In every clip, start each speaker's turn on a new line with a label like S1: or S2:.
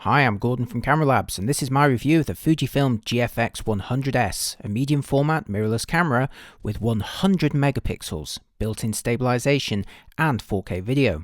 S1: Hi, I'm Gordon from Camera Labs, and this is my review of the Fujifilm GFX 100S, a medium format mirrorless camera with 100 megapixels, built-in stabilization, and 4K video.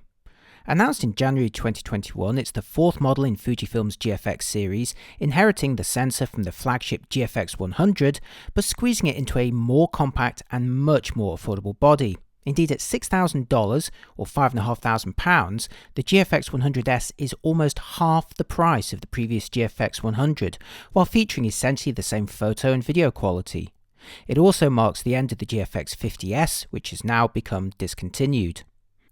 S1: Announced in January 2021, it's the fourth model in Fujifilm's GFX series, inheriting the sensor from the flagship GFX 100, but squeezing it into a more compact and much more affordable body. Indeed, at $6,000 or £5,500, the GFX 100S is almost half the price of the previous GFX 100, while featuring essentially the same photo and video quality. It also marks the end of the GFX 50S, which has now become discontinued.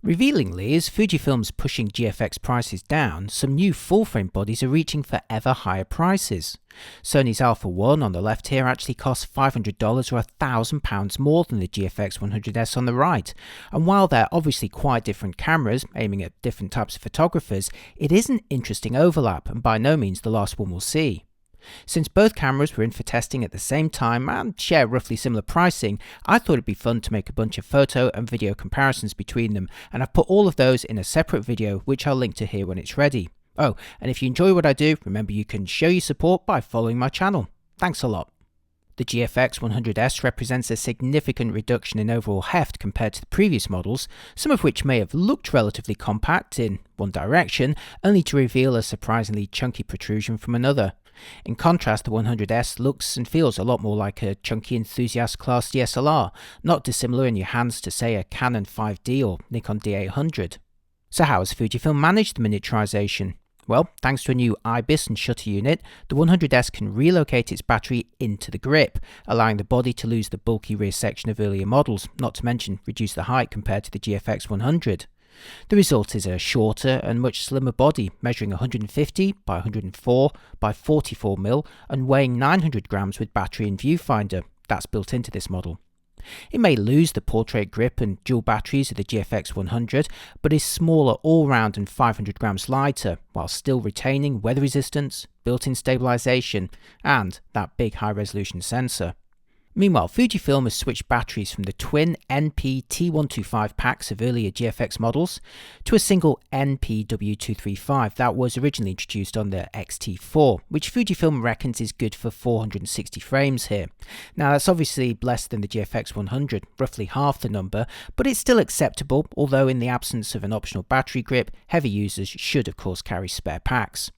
S1: Revealingly, as Fujifilm's pushing GFX prices down, some new full-frame bodies are reaching for ever higher prices. Sony's Alpha 1 on the left here actually costs $500 or £1,000 more than the GFX 100S on the right, and while they're obviously quite different cameras, aiming at different types of photographers, it is an interesting overlap and by no means the last one we'll see. Since both cameras were in for testing at the same time and share roughly similar pricing, I thought it'd be fun to make a bunch of photo and video comparisons between them, and I've put all of those in a separate video which I'll link to here when it's ready. Oh, and if you enjoy what I do, remember you can show your support by following my channel. Thanks a lot. The GFX 100S represents a significant reduction in overall heft compared to the previous models, some of which may have looked relatively compact in one direction, only to reveal a surprisingly chunky protrusion from another. In contrast, the 100S looks and feels a lot more like a chunky enthusiast class DSLR, not dissimilar in your hands to say a Canon 5D or Nikon D800. So how has Fujifilm managed the miniaturization? Well, thanks to a new IBIS and shutter unit, the 100S can relocate its battery into the grip, allowing the body to lose the bulky rear section of earlier models, not to mention reduce the height compared to the GFX 100. The result is a shorter and much slimmer body, measuring 150 by 104 by 44mm and weighing 900 grams with battery and viewfinder. That's built into this model. It may lose the portrait grip and dual batteries of the GFX 100, but is smaller all round and 500 grams lighter, while still retaining weather resistance, built-in stabilization, and that big high-resolution sensor. Meanwhile, Fujifilm has switched batteries from the twin NP T125 packs of earlier GFX models to a single NP-W235 that was originally introduced on the X-T4, which Fujifilm reckons is good for 460 frames here. Now that's obviously less than the GFX 100, roughly half the number, but it's still acceptable, although in the absence of an optional battery grip, heavy users should of course carry spare packs.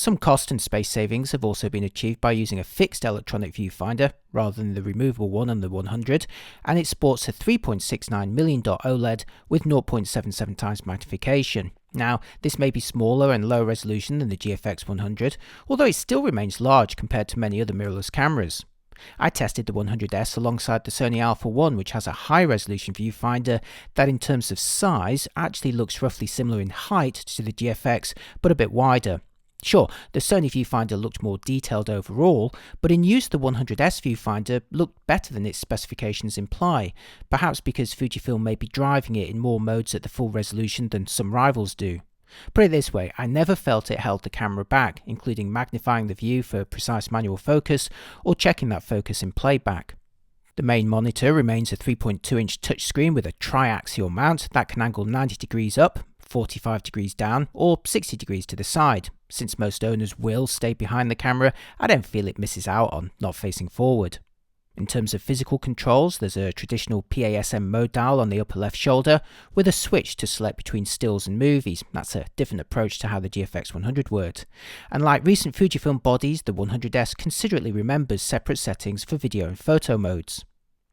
S1: Some cost and space savings have also been achieved by using a fixed electronic viewfinder rather than the removable one on the 100, and it sports a 3.69 million dot OLED with 0.77 times magnification. Now, this may be smaller and lower resolution than the GFX 100, although it still remains large compared to many other mirrorless cameras. I tested the 100S alongside the Sony Alpha 1, which has a high-resolution viewfinder that in terms of size actually looks roughly similar in height to the GFX, but a bit wider. Sure, the Sony viewfinder looked more detailed overall, but in use the 100S viewfinder looked better than its specifications imply, perhaps because Fujifilm may be driving it in more modes at the full resolution than some rivals do. Put it this way, I never felt it held the camera back, including magnifying the view for precise manual focus or checking that focus in playback. The main monitor remains a 3.2-inch touchscreen with a triaxial mount that can angle 90 degrees up, 45 degrees down, or 60 degrees to the side. Since most owners will stay behind the camera, I don't feel it misses out on not facing forward. In terms of physical controls, there's a traditional PASM mode dial on the upper left shoulder, with a switch to select between stills and movies. That's a different approach to how the GFX 100 worked. And like recent Fujifilm bodies, the 100S considerately remembers separate settings for video and photo modes.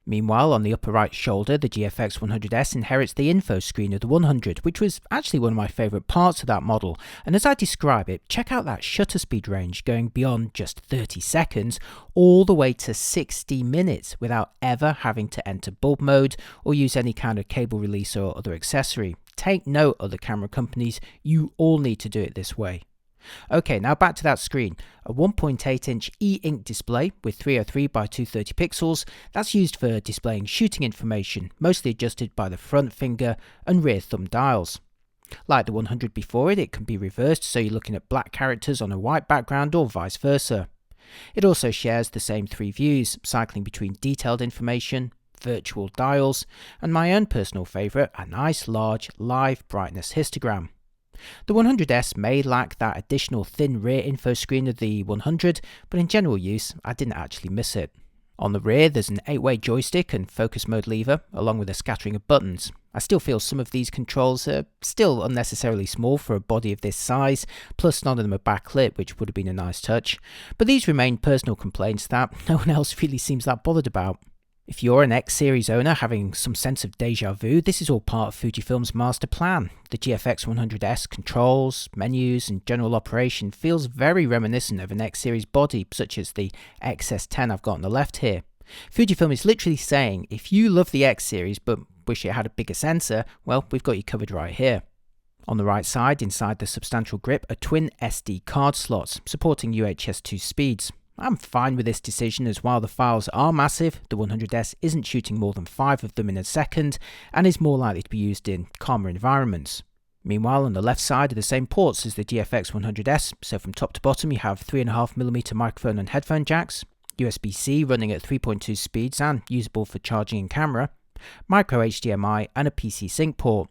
S1: Meanwhile, on the upper right shoulder, the GFX 100S inherits the info screen of the 100, which was actually one of my favourite parts of that model, and as I describe it, check out that shutter speed range going beyond just 30 seconds all the way to 60 minutes without ever having to enter bulb mode or use any kind of cable release or other accessory. Take note, other camera companies, you all need to do it this way. Okay, now back to that screen. A 1.8-inch e-ink display with 303 by 230 pixels that's used for displaying shooting information, mostly adjusted by the front finger and rear thumb dials. Like the 100 before it, it can be reversed so you're looking at black characters on a white background or vice versa. It also shares the same three views, cycling between detailed information, virtual dials, and my own personal favourite, a nice large live brightness histogram. The 100S may lack that additional thin rear info screen of the 100, but in general use, I didn't actually miss it. On the rear, there's an 8-way joystick and focus mode lever, along with a scattering of buttons. I still feel some of these controls are still unnecessarily small for a body of this size, plus none of them are backlit, which would have been a nice touch. But these remain personal complaints that no one else really seems that bothered about. If you're an X-series owner having some sense of deja vu, this is all part of Fujifilm's master plan. The GFX 100S controls, menus and general operation feels very reminiscent of an X-series body such as the XS10 I've got on the left here. Fujifilm is literally saying if you love the X-series but wish it had a bigger sensor, well, we've got you covered right here. On the right side, inside the substantial grip, are twin SD card slots supporting UHS 2 speeds. I'm fine with this decision, as while the files are massive, the 100S isn't shooting more than 5 of them in a second and is more likely to be used in calmer environments. Meanwhile, on the left side are the same ports as the GFX 100S, so from top to bottom you have 3.5mm microphone and headphone jacks, USB-C running at 3.2 speeds and usable for charging and camera, micro HDMI and a PC sync port.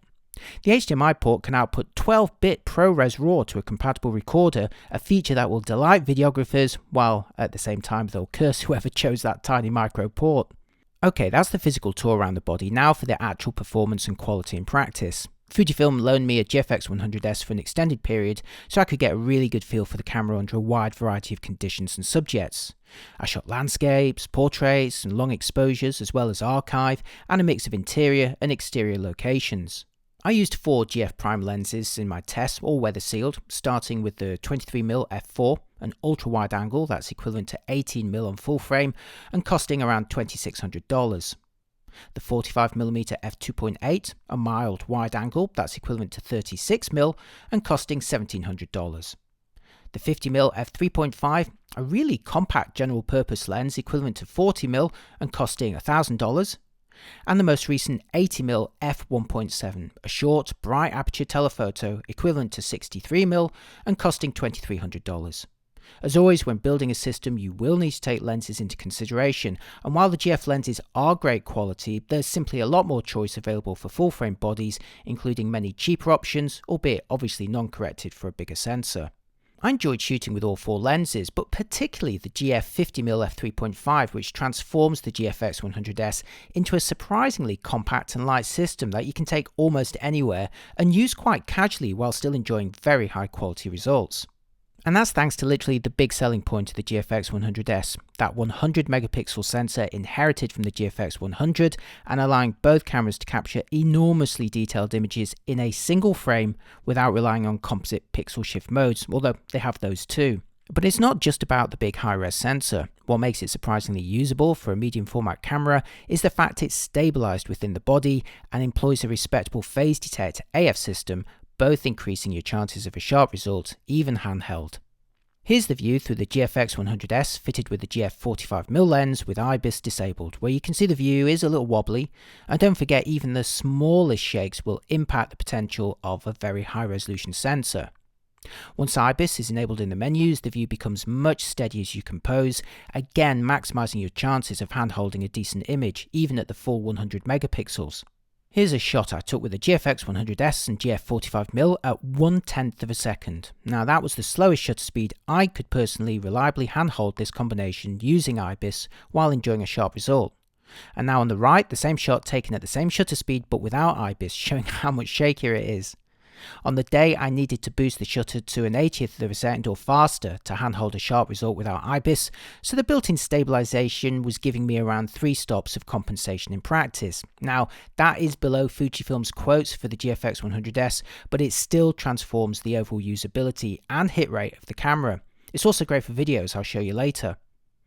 S1: The HDMI port can output 12-bit ProRes RAW to a compatible recorder, a feature that will delight videographers, while at the same time they'll curse whoever chose that tiny micro port. Okay, that's the physical tour around the body, now for the actual performance and quality in practice. Fujifilm loaned me a GFX 100S for an extended period, so I could get a really good feel for the camera under a wide variety of conditions and subjects. I shot landscapes, portraits and long exposures, as well as archive, and a mix of interior and exterior locations. I used 4 GF prime lenses in my tests, all weather sealed, starting with the 23mm f4, an ultra wide angle that's equivalent to 18mm on full frame and costing around $2,600. The 45mm f2.8, a mild wide angle that's equivalent to 36mm and costing $1,700. The 50mm f3.5, a really compact general purpose lens equivalent to 40mm and costing $1,000. And the most recent 80mm f1.7, a short, bright aperture telephoto equivalent to 63mm and costing $2,300. As always, when building a system, you will need to take lenses into consideration, and while the GF lenses are great quality, there's simply a lot more choice available for full-frame bodies, including many cheaper options, albeit obviously non-corrected for a bigger sensor. I enjoyed shooting with all 4 lenses, but particularly the GF 50mm f3.5, which transforms the GFX 100S into a surprisingly compact and light system that you can take almost anywhere and use quite casually while still enjoying very high quality results. And that's thanks to literally the big selling point of the GFX 100S, that 100 megapixel sensor inherited from the GFX 100 and allowing both cameras to capture enormously detailed images in a single frame without relying on composite pixel shift modes, although they have those too. But it's not just about the big high-res sensor. What makes it surprisingly usable for a medium format camera is the fact it's stabilized within the body and employs a respectable phase detect AF system, both increasing your chances of a sharp result, even handheld. Here's the view through the GFX 100S fitted with the GF 45mm lens with IBIS disabled, where you can see the view is a little wobbly, and don't forget even the smallest shakes will impact the potential of a very high resolution sensor. Once IBIS is enabled in the menus, the view becomes much steadier as you compose, again maximising your chances of hand-holding a decent image, even at the full 100 megapixels. Here's a shot I took with the GFX 100S and GF 45mm at 1/10 of a second. Now that was the slowest shutter speed I could personally reliably handhold this combination using IBIS while enjoying a sharp result. And now on the right, the same shot taken at the same shutter speed but without IBIS, showing how much shakier it is. On the day I needed to boost the shutter to an 80th of a second or faster to handhold a sharp result without IBIS, so the built-in stabilization was giving me around 3 stops of compensation in practice. Now, that is below Fujifilm's quotes for the GFX 100S, but it still transforms the overall usability and hit rate of the camera. It's also great for videos I'll show you later.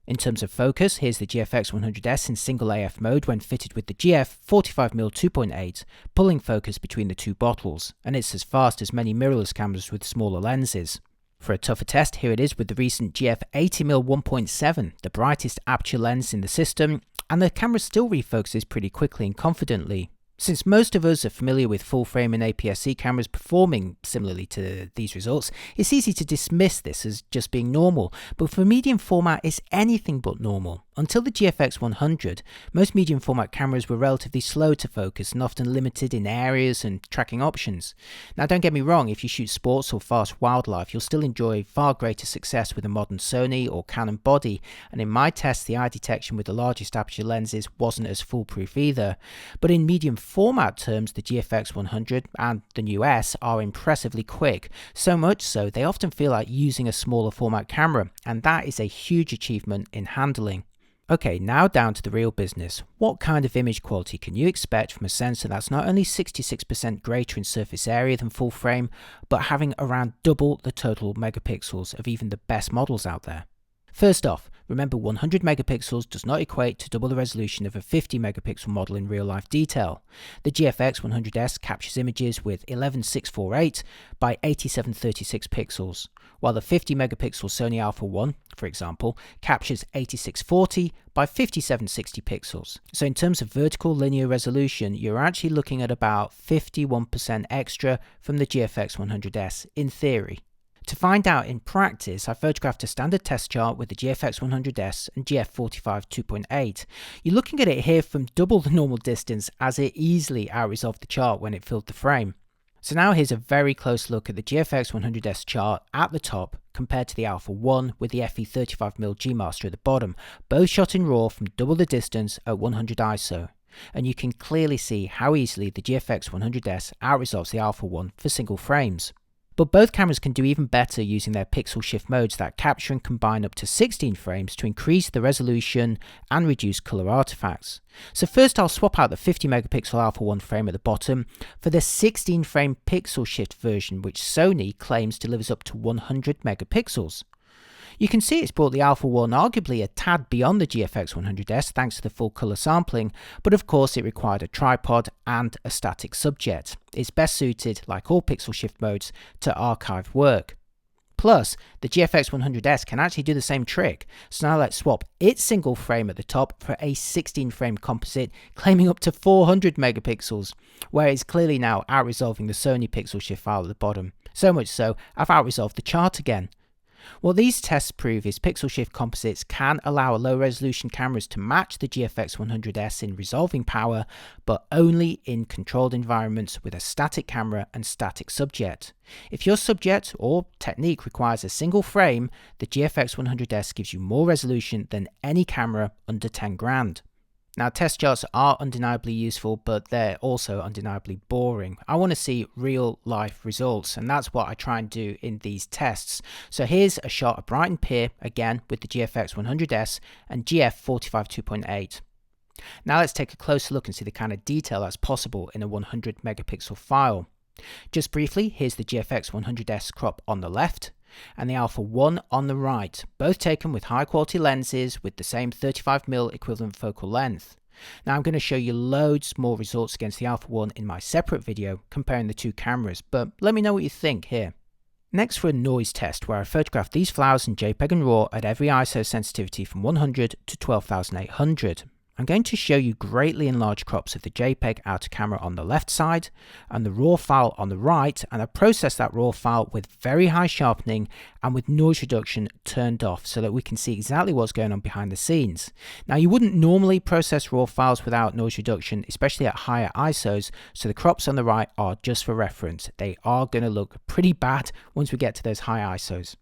S1: In terms of focus, here's the GFX 100S in single AF mode when fitted with the GF 45mm 2.8, pulling focus between the 2 bottles, and it's as fast as many mirrorless cameras with smaller lenses. For a tougher test, here it is with the recent GF 80mm 1.7, the brightest aperture lens in the system, and the camera still refocuses pretty quickly and confidently. Since most of us are familiar with full-frame and APS-C cameras performing similarly to these results, it's easy to dismiss this as just being normal, but for medium format it's anything but normal. Until the GFX 100, most medium format cameras were relatively slow to focus and often limited in areas and tracking options. Now don't get me wrong, if you shoot sports or fast wildlife, you'll still enjoy far greater success with a modern Sony or Canon body, and in my tests the eye detection with the largest aperture lenses wasn't as foolproof either. But in medium format terms, the GFX 100 and the new S are impressively quick, so much so they often feel like using a smaller format camera, and that is a huge achievement in handling. Okay, now down to the real business. What kind of image quality can you expect from a sensor that's not only 66% greater in surface area than full frame, but having around double the total megapixels of even the best models out there? First off, remember 100 megapixels does not equate to double the resolution of a 50 megapixel model in real life detail. The GFX 100S captures images with 11648 by 8736 pixels, while the 50 megapixel Sony Alpha 1, for example, captures 8640 by 5760 pixels. So in terms of vertical linear resolution, you're actually looking at about 51% extra from the GFX 100S in theory. To find out in practice, I photographed a standard test chart with the GFX 100S and GF45 2.8. You're looking at it here from double the normal distance, as it easily out-resolved the chart when it filled the frame. So now here's a very close look at the GFX 100S chart at the top compared to the Alpha 1 with the FE35mm G Master at the bottom, both shot in RAW from double the distance at 100 ISO. And you can clearly see how easily the GFX 100S out-resolves the Alpha 1 for single frames. But both cameras can do even better using their pixel shift modes that capture and combine up to 16 frames to increase the resolution and reduce color artifacts. So first I'll swap out the 50 megapixel Alpha 1 frame at the bottom for the 16 frame pixel shift version, which Sony claims delivers up to 100 megapixels. You can see it's brought the Alpha 1 arguably a tad beyond the GFX 100S thanks to the full colour sampling, but of course it required a tripod and a static subject. It's best suited, like all pixel shift modes, to archive work. Plus, the GFX 100S can actually do the same trick, so now let's swap its single frame at the top for a 16 frame composite claiming up to 400 megapixels, where it's clearly now out-resolving the Sony pixel shift file at the bottom. So much so, I've out-resolved the chart again. What these tests prove is pixel shift composites can allow low resolution cameras to match the GFX 100S in resolving power, but only in controlled environments with a static camera and static subject. If your subject or technique requires a single frame, the GFX 100S gives you more resolution than any camera under 10 grand. Now, test charts are undeniably useful, but they're also undeniably boring. I want to see real life results, and that's what I try and do in these tests. So here's a shot of Brighton Pier, again with the GFX 100S and GF45 2.8. Now let's take a closer look and see the kind of detail that's possible in a 100 megapixel file. Just briefly, here's the GFX 100S crop on the left, and the Alpha 1 on the right, both taken with high quality lenses with the same 35mm equivalent focal length. Now I'm going to show you loads more results against the Alpha 1 in my separate video comparing the two cameras, but let me know what you think here. Next, for a noise test where I photographed these flowers in JPEG and RAW at every ISO sensitivity from 100 to 12,800. I'm going to show you greatly enlarged crops of the JPEG outer camera on the left side and the RAW file on the right, and I processed that RAW file with very high sharpening and with noise reduction turned off so that we can see exactly what's going on behind the scenes. Now, you wouldn't normally process RAW files without noise reduction, especially at higher ISOs, so the crops on the right are just for reference. They are going to look pretty bad once we get to those high ISOs.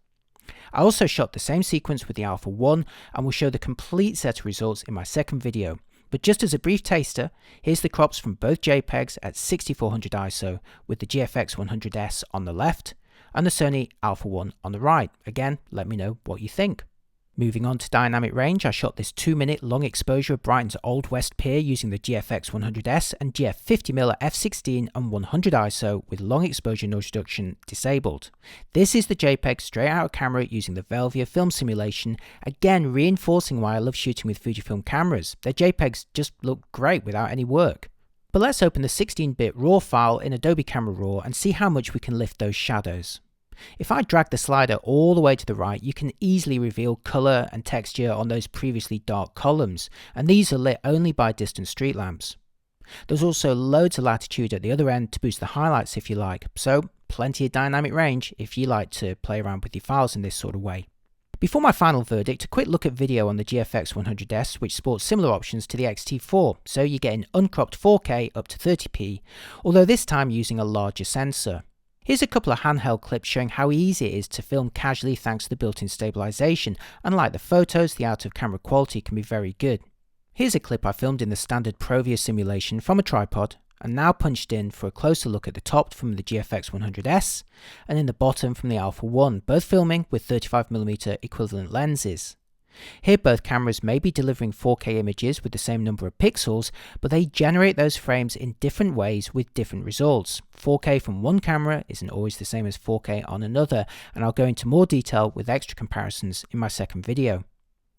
S1: I also shot the same sequence with the Alpha 1 and will show the complete set of results in my second video. But just as a brief taster, here's the crops from both JPEGs at 6400 ISO with the GFX 100S on the left and the Sony Alpha 1 on the right. Again, let me know what you think. Moving on to dynamic range, I shot this 2-minute long exposure of Brighton's Old West Pier using the GFX 100S and GF50mm at f16 and 100 ISO with long exposure noise reduction disabled. This is the JPEG straight out of camera using the Velvia film simulation, again reinforcing why I love shooting with Fujifilm cameras. Their JPEGs just look great without any work. But let's open the 16-bit RAW file in Adobe Camera Raw and see how much we can lift those shadows. If I drag the slider all the way to the right, you can easily reveal colour and texture on those previously dark columns, and these are lit only by distant street lamps. There's also loads of latitude at the other end to boost the highlights if you like, so plenty of dynamic range if you like to play around with your files in this sort of way. Before my final verdict, a quick look at video on the GFX 100S, which sports similar options to the X-T4, so you get an uncropped 4K up to 30p, although this time using a larger sensor. Here's a couple of handheld clips showing how easy it is to film casually thanks to the built-in stabilization. Unlike the photos, the out-of-camera quality can be very good. Here's a clip I filmed in the standard ProView simulation from a tripod, and now punched in for a closer look at the top from the GFX 100S, and in the bottom from the Alpha 1, both filming with 35mm equivalent lenses. Here both cameras may be delivering 4K images with the same number of pixels, but they generate those frames in different ways with different results. 4K from one camera isn't always the same as 4K on another, and I'll go into more detail with extra comparisons in my second video.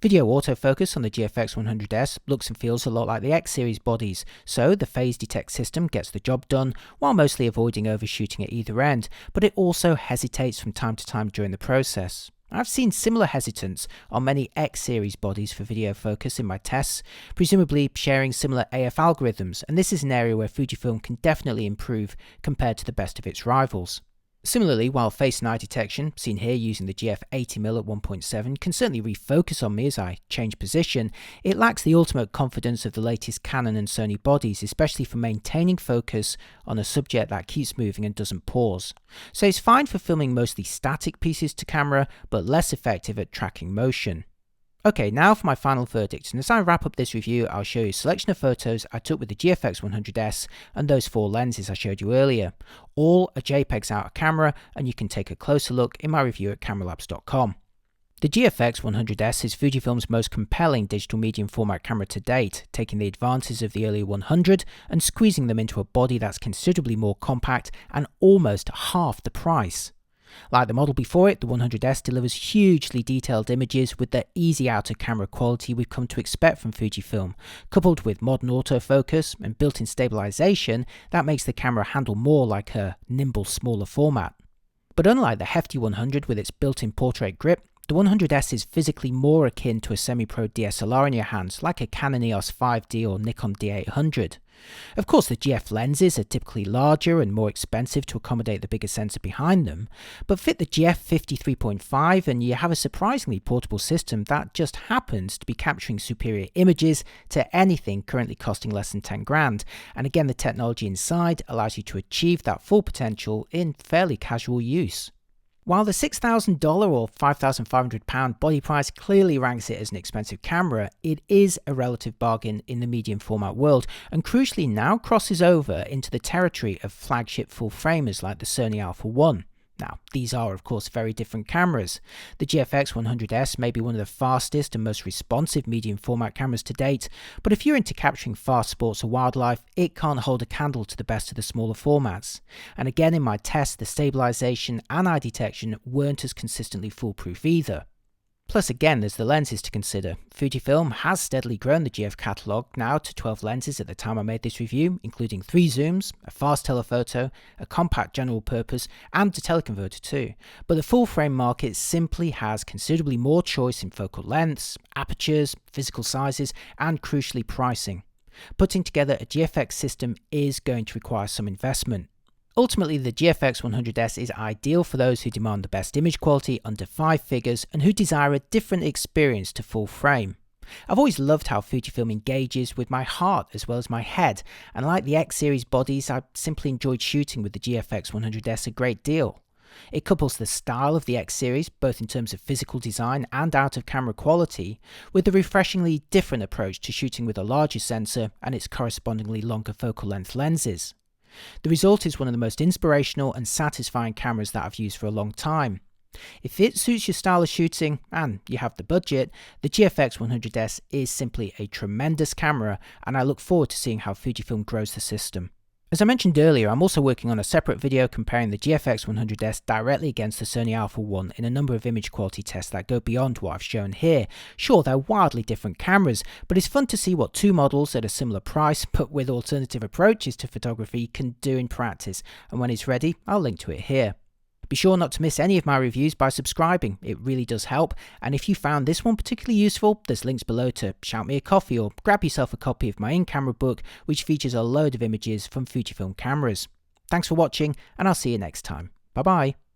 S1: Video autofocus on the GFX 100S looks and feels a lot like the X series bodies, so the phase detect system gets the job done while mostly avoiding overshooting at either end, but it also hesitates from time to time during the process. I've seen similar hesitance on many X series bodies for video focus in my tests, presumably sharing similar AF algorithms, and this is an area where Fujifilm can definitely improve compared to the best of its rivals. Similarly, while face and eye detection, seen here using the GF 80mm at 1.7, can certainly refocus on me as I change position, it lacks the ultimate confidence of the latest Canon and Sony bodies, especially for maintaining focus on a subject that keeps moving and doesn't pause. So it's fine for filming mostly static pieces to camera, but less effective at tracking motion. Okay, now for my final verdict, and as I wrap up this review, I'll show you a selection of photos I took with the GFX 100S and those 4 lenses I showed you earlier. All are JPEGs out of camera, and you can take a closer look in my review at cameralabs.com. The GFX 100S is Fujifilm's most compelling digital medium format camera to date, taking the advances of the earlier 100 and squeezing them into a body that's considerably more compact and almost half the price. Like the model before it, the 100S delivers hugely detailed images with the easy out-of-camera quality we've come to expect from Fujifilm, coupled with modern autofocus and built-in stabilization that makes the camera handle more like a nimble, smaller format. But unlike the hefty 100 with its built-in portrait grip, the 100S is physically more akin to a semi-pro DSLR in your hands, like a Canon EOS 5D or Nikon D800. Of course, the GF lenses are typically larger and more expensive to accommodate the bigger sensor behind them, but fit the GF 53.5 and you have a surprisingly portable system that just happens to be capturing superior images to anything currently costing less than 10 grand, and again the technology inside allows you to achieve that full potential in fairly casual use. While the $6,000 or £5,500 body price clearly ranks it as an expensive camera, it is a relative bargain in the medium format world, and crucially now crosses over into the territory of flagship full framers like the Sony Alpha 1. Now, these are of course very different cameras. The GFX 100S may be one of the fastest and most responsive medium format cameras to date, but if you're into capturing fast sports or wildlife, it can't hold a candle to the best of the smaller formats. And again in my tests, the stabilization and eye detection weren't as consistently foolproof either. Plus again, there's the lenses to consider. Fujifilm has steadily grown the GF catalogue now to 12 lenses at the time I made this review, including 3 zooms, a fast telephoto, a compact general purpose, and a teleconverter too. But the full frame market simply has considerably more choice in focal lengths, apertures, physical sizes, and crucially pricing. Putting together a GFX system is going to require some investment. Ultimately, the GFX 100S is ideal for those who demand the best image quality under 5 figures and who desire a different experience to full frame. I've always loved how Fujifilm engages with my heart as well as my head, and like the X series bodies, I simply enjoyed shooting with the GFX 100S a great deal. It couples the style of the X series, both in terms of physical design and out-of-camera quality, with the refreshingly different approach to shooting with a larger sensor and its correspondingly longer focal length lenses. The result is one of the most inspirational and satisfying cameras that I've used for a long time. If it suits your style of shooting, and you have the budget, the GFX 100S is simply a tremendous camera, and I look forward to seeing how Fujifilm grows the system. As I mentioned earlier, I'm also working on a separate video comparing the GFX 100S directly against the Sony Alpha 1 in a number of image quality tests that go beyond what I've shown here. Sure, they're wildly different cameras, but it's fun to see what 2 models at a similar price, but with alternative approaches to photography, can do in practice, and when it's ready, I'll link to it here. Be sure not to miss any of my reviews by subscribing, it really does help, and if you found this one particularly useful, there's links below to shout me a coffee or grab yourself a copy of my in-camera book which features a load of images from Fujifilm cameras. Thanks for watching, and I'll see you next time. Bye bye.